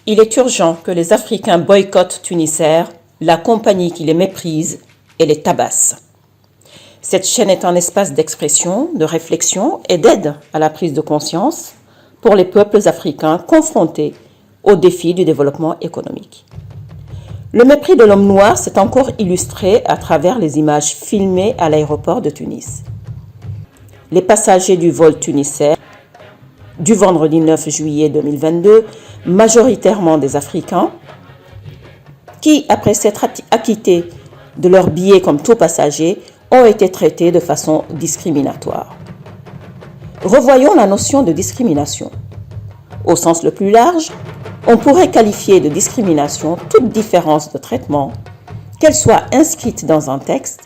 Il est urgent que les Africains boycottent Tunisair, la compagnie qui les méprise et les tabasse. Cette chaîne est un espace d'expression, de réflexion et d'aide à la prise de conscience pour les peuples africains confrontés aux défis du développement économique. Le mépris de l'homme noir s'est encore illustré à travers les images filmées à l'aéroport de Tunis. Les passagers du vol Tunisair du vendredi 9 juillet 2022, majoritairement des Africains, qui, après s'être acquittés de leur billet comme tout passager, ont été traités de façon discriminatoire. Revoyons la notion de discrimination. Au sens le plus large, on pourrait qualifier de discrimination toute différence de traitement, qu'elle soit inscrite dans un texte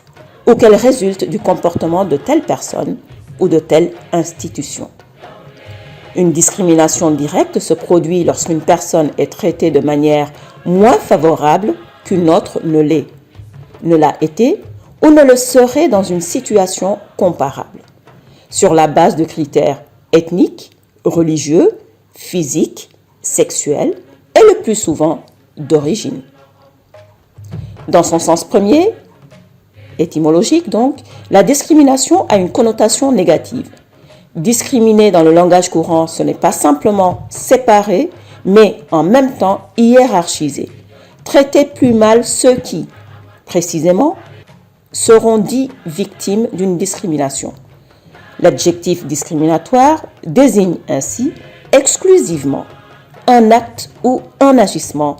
ou qu'elle résulte du comportement de telle personne ou de telle institution. Une discrimination directe se produit lorsqu'une personne est traitée de manière moins favorable qu'une autre ne l'a été ou ne le serait dans une situation comparable, sur la base de critères ethniques, religieux, physiques, sexuels et le plus souvent d'origine. Dans son sens premier, étymologique donc, la discrimination a une connotation négative. Discriminer dans le langage courant, ce n'est pas simplement séparer, mais en même temps hiérarchiser. Traiter plus mal ceux qui, précisément, seront dits victimes d'une discrimination. L'adjectif discriminatoire désigne ainsi exclusivement un acte ou un agissement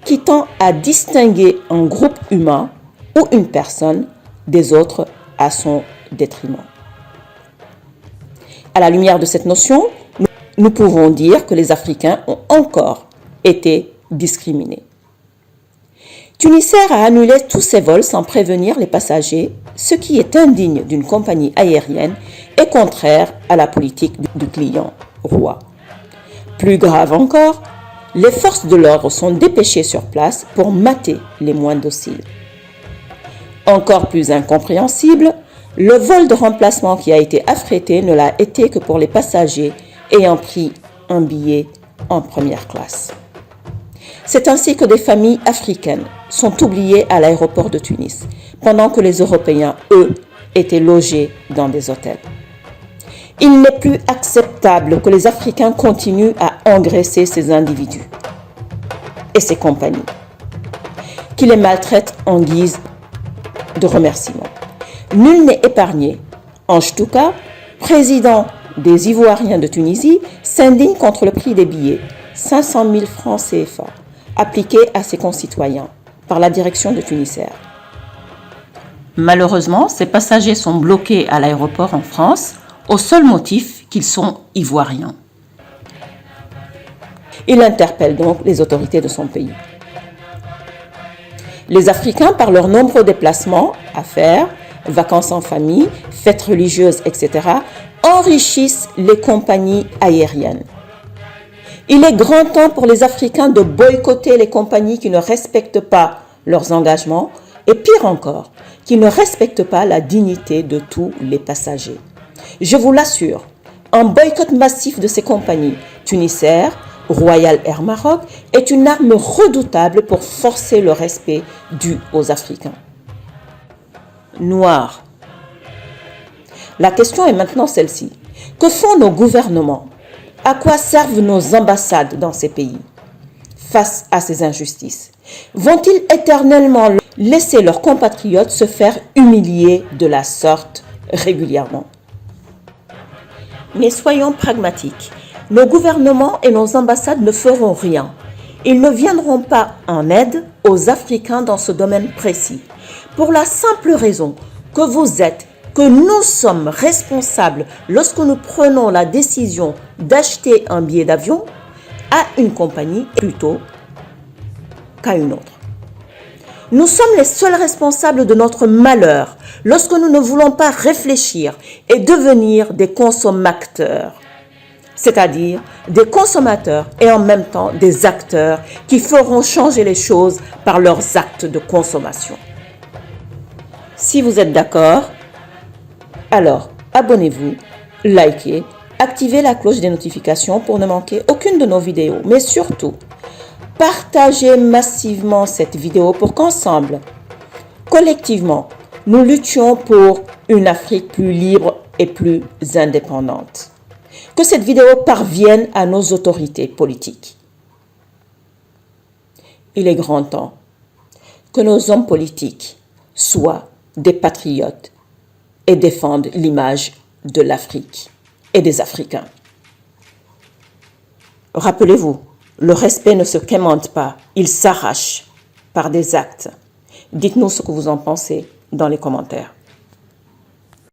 qui tend à distinguer un groupe humain ou une personne des autres à son détriment. À la lumière de cette notion, nous pouvons dire que les Africains ont encore été discriminés. Tunisair a annulé tous ses vols sans prévenir les passagers, ce qui est indigne d'une compagnie aérienne et contraire à la politique du client roi. Plus grave encore, les forces de l'ordre sont dépêchées sur place pour mater les moins dociles. Encore plus incompréhensible, le vol de remplacement qui a été affrété ne l'a été que pour les passagers ayant pris un billet en première classe. C'est ainsi que des familles africaines sont oubliées à l'aéroport de Tunis, pendant que les Européens, eux, étaient logés dans des hôtels. Il n'est plus acceptable que les Africains continuent à engraisser ces individus et ces compagnies, qui les maltraitent en guise de remerciement. Nul n'est épargné. Ange Touka, président des Ivoiriens de Tunisie, s'indigne contre le prix des billets, 500 000 francs CFA, appliqués à ses concitoyens par la direction de Tunisair. Malheureusement, ces passagers sont bloqués à l'aéroport en France au seul motif qu'ils sont ivoiriens. Il interpelle donc les autorités de son pays. Les Africains, par leurs nombreux déplacements, affaires, vacances en famille, fêtes religieuses, etc., enrichissent les compagnies aériennes. Il est grand temps pour les Africains de boycotter les compagnies qui ne respectent pas leurs engagements et pire encore, qui ne respectent pas la dignité de tous les passagers. Je vous l'assure, un boycott massif de ces compagnies, Tunisair, Royal Air Maroc, est une arme redoutable pour forcer le respect dû aux Africains. Noir. La question est maintenant celle-ci. Que font nos gouvernements? À quoi servent nos ambassades dans ces pays face à ces injustices? Vont-ils éternellement laisser leurs compatriotes se faire humilier de la sorte régulièrement? Mais soyons pragmatiques. Nos gouvernements et nos ambassades ne feront rien. Ils ne viendront pas en aide aux Africains dans ce domaine précis. Pour la simple raison que nous sommes responsables lorsque nous prenons la décision d'acheter un billet d'avion à une compagnie plutôt qu'à une autre. Nous sommes les seuls responsables de notre malheur lorsque nous ne voulons pas réfléchir et devenir des consommateurs, c'est-à-dire des consommateurs et en même temps des acteurs qui feront changer les choses par leurs actes de consommation. Si vous êtes d'accord, alors abonnez-vous, likez, activez la cloche des notifications pour ne manquer aucune de nos vidéos. Mais surtout, partagez massivement cette vidéo pour qu'ensemble, collectivement, nous luttions pour une Afrique plus libre et plus indépendante. Que cette vidéo parvienne à nos autorités politiques. Il est grand temps que nos hommes politiques soient des patriotes et défendent l'image de l'Afrique et des Africains. Rappelez-vous, le respect ne se quémande pas, il s'arrache par des actes. Dites-nous ce que vous en pensez dans les commentaires.